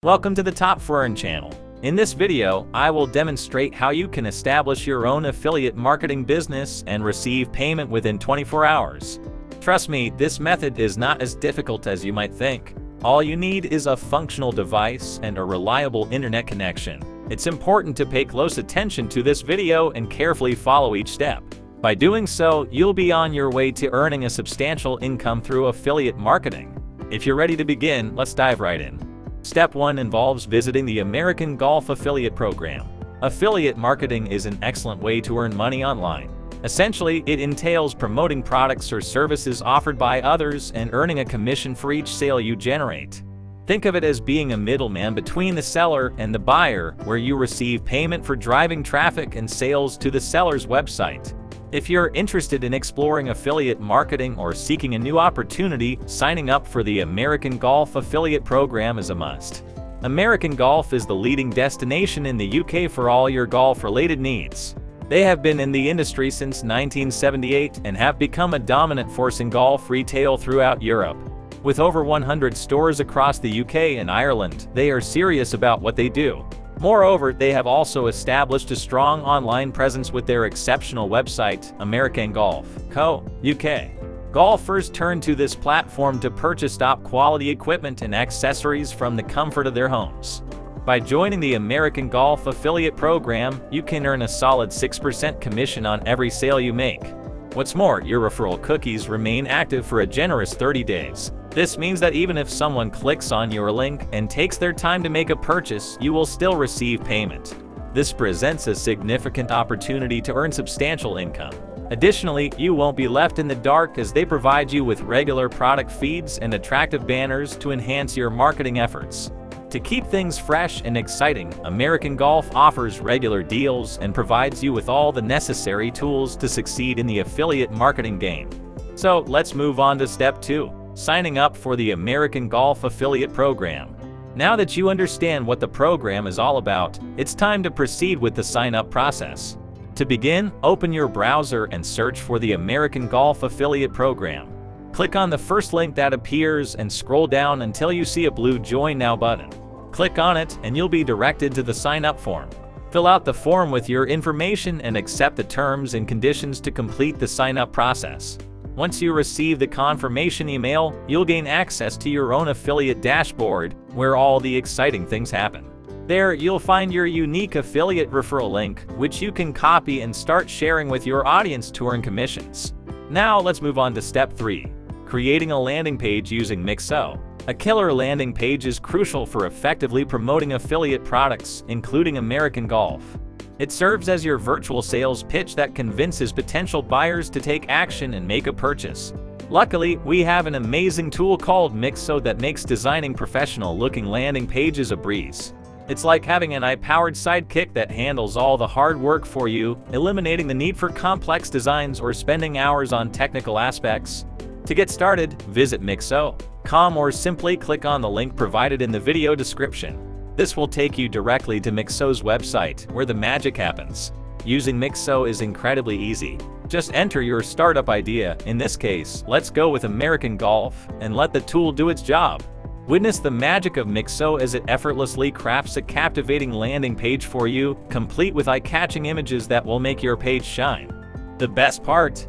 Welcome to the Top Foreign channel. In this video, I will demonstrate how you can establish your own affiliate marketing business and receive payment within 24 hours. Trust me, this method is not as difficult as you might think. All you need is a functional device and a reliable internet connection. It's important to pay close attention to this video and carefully follow each step. By doing so, you'll be on your way to earning a substantial income through affiliate marketing. If you're ready to begin, let's dive right in. Step 1 involves visiting the American Golf Affiliate Program. Affiliate marketing is an excellent way to earn money online. Essentially, it entails promoting products or services offered by others and earning a commission for each sale you generate. Think of it as being a middleman between the seller and the buyer, where you receive payment for driving traffic and sales to the seller's website. If you're interested in exploring affiliate marketing or seeking a new opportunity, signing up for the American Golf Affiliate Program is a must. American Golf is the leading destination in the UK for all your golf-related needs. They have been in the industry since 1978 and have become a dominant force in golf retail throughout Europe. With over 100 stores across the UK and Ireland, they are serious about what they do. Moreover, they have also established a strong online presence with their exceptional website, American Golf Co. UK. Golfers turn to this platform to purchase top-quality equipment and accessories from the comfort of their homes. By joining the American Golf Affiliate Program, you can earn a solid 6% commission on every sale you make. What's more, your referral cookies remain active for a generous 30 days. This means that even if someone clicks on your link and takes their time to make a purchase, you will still receive payment. This presents a significant opportunity to earn substantial income. Additionally, you won't be left in the dark as they provide you with regular product feeds and attractive banners to enhance your marketing efforts. To keep things fresh and exciting, American Golf offers regular deals and provides you with all the necessary tools to succeed in the affiliate marketing game. So let's move on to step 2. Signing up for the American Golf Affiliate Program. Now that you understand what the program is all about, it's time to proceed with the sign-up process. To begin, open your browser and search for the American Golf Affiliate Program. Click on the first link that appears and scroll down until you see a blue Join Now button. Click on it and you'll be directed to the sign-up form. Fill out the form with your information and accept the terms and conditions to complete the sign-up process. Once you receive the confirmation email, you'll gain access to your own affiliate dashboard, where all the exciting things happen. There, you'll find your unique affiliate referral link, which you can copy and start sharing with your audience to earn commissions. Now let's move on to step 3. Creating a landing page using Mixo. A killer landing page is crucial for effectively promoting affiliate products, including American Golf. It serves as your virtual sales pitch that convinces potential buyers to take action and make a purchase. Luckily, we have an amazing tool called Mixo that makes designing professional-looking landing pages a breeze. It's like having an AI-powered sidekick that handles all the hard work for you, eliminating the need for complex designs or spending hours on technical aspects. To get started, visit Mixo.com or simply click on the link provided in the video description. This will take you directly to Mixo's website, where the magic happens. Using Mixo is incredibly easy. Just enter your startup idea, in this case, let's go with American Golf, and let the tool do its job. Witness the magic of Mixo as it effortlessly crafts a captivating landing page for you, complete with eye-catching images that will make your page shine. The best part?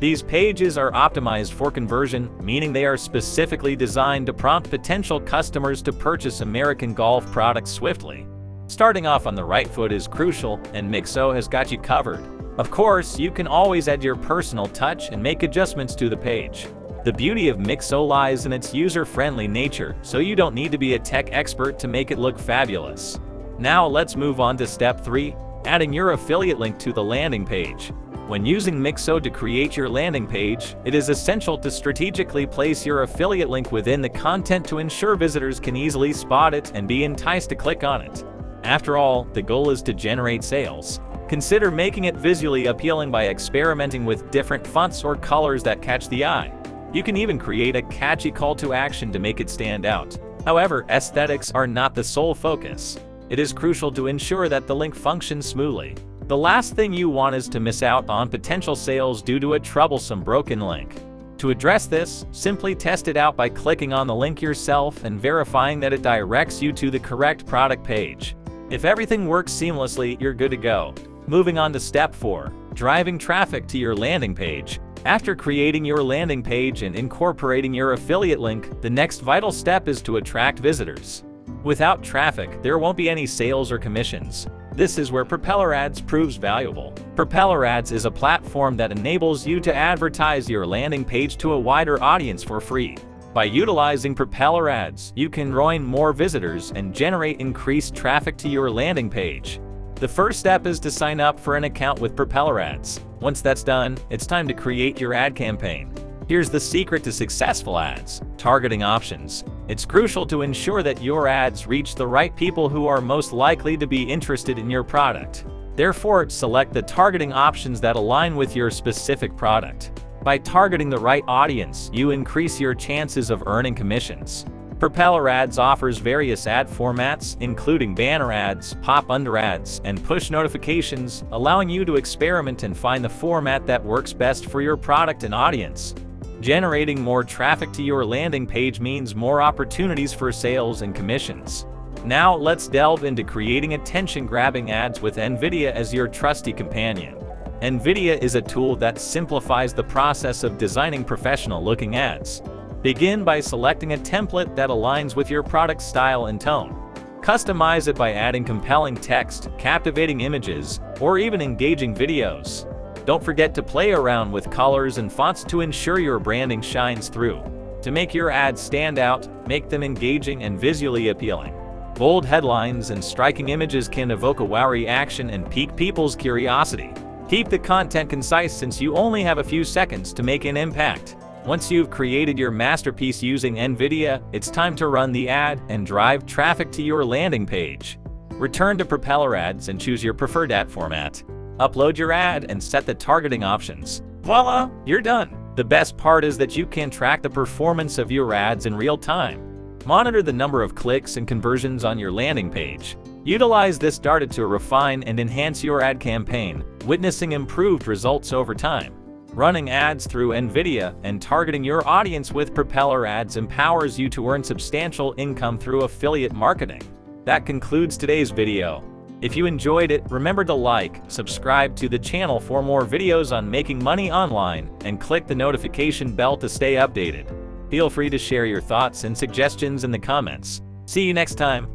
These pages are optimized for conversion, meaning they are specifically designed to prompt potential customers to purchase American Golf products swiftly. Starting off on the right foot is crucial, and Mixo has got you covered. Of course, you can always add your personal touch and make adjustments to the page. The beauty of Mixo lies in its user-friendly nature, so you don't need to be a tech expert to make it look fabulous. Now let's move on to step 3, adding your affiliate link to the landing page. When using Mixo to create your landing page, it is essential to strategically place your affiliate link within the content to ensure visitors can easily spot it and be enticed to click on it. After all, the goal is to generate sales. Consider making it visually appealing by experimenting with different fonts or colors that catch the eye. You can even create a catchy call to action to make it stand out. However, aesthetics are not the sole focus. It is crucial to ensure that the link functions smoothly. The last thing you want is to miss out on potential sales due to a troublesome broken link. To address this, simply test it out by clicking on the link yourself and verifying that it directs you to the correct product page. If everything works seamlessly, you're good to go. Moving on to step 4, driving traffic to your landing page. After creating your landing page and incorporating your affiliate link, the next vital step is to attract visitors. Without traffic, there won't be any sales or commissions. This is where Propeller Ads proves valuable. Propeller Ads is a platform that enables you to advertise your landing page to a wider audience for free. By utilizing Propeller Ads, you can draw in more visitors and generate increased traffic to your landing page. The first step is to sign up for an account with Propeller Ads. Once that's done, it's time to create your ad campaign. Here's the secret to successful ads: targeting options. It's crucial to ensure that your ads reach the right people who are most likely to be interested in your product. Therefore, select the targeting options that align with your specific product. By targeting the right audience, you increase your chances of earning commissions. Propeller Ads offers various ad formats, including banner ads, pop-under ads, and push notifications, allowing you to experiment and find the format that works best for your product and audience. Generating more traffic to your landing page means more opportunities for sales and commissions. Now, let's delve into creating attention-grabbing ads with NVIDIA as your trusty companion. NVIDIA is a tool that simplifies the process of designing professional-looking ads. Begin by selecting a template that aligns with your product's style and tone. Customize it by adding compelling text, captivating images, or even engaging videos. Don't forget to play around with colors and fonts to ensure your branding shines through. To make your ads stand out, make them engaging and visually appealing. Bold headlines and striking images can evoke a wow reaction and pique people's curiosity. Keep the content concise since you only have a few seconds to make an impact. Once you've created your masterpiece using NVIDIA, it's time to run the ad and drive traffic to your landing page. Return to Propeller Ads and choose your preferred ad format. Upload your ad and set the targeting options. Voila, you're done. The best part is that you can track the performance of your ads in real time. Monitor the number of clicks and conversions on your landing page. Utilize this data to refine and enhance your ad campaign, witnessing improved results over time. Running ads through NVIDIA and targeting your audience with Propeller Ads empowers you to earn substantial income through affiliate marketing. That concludes today's video. If you enjoyed it, remember to like, subscribe to the channel for more videos on making money online, and click the notification bell to stay updated. Feel free to share your thoughts and suggestions in the comments. See you next time.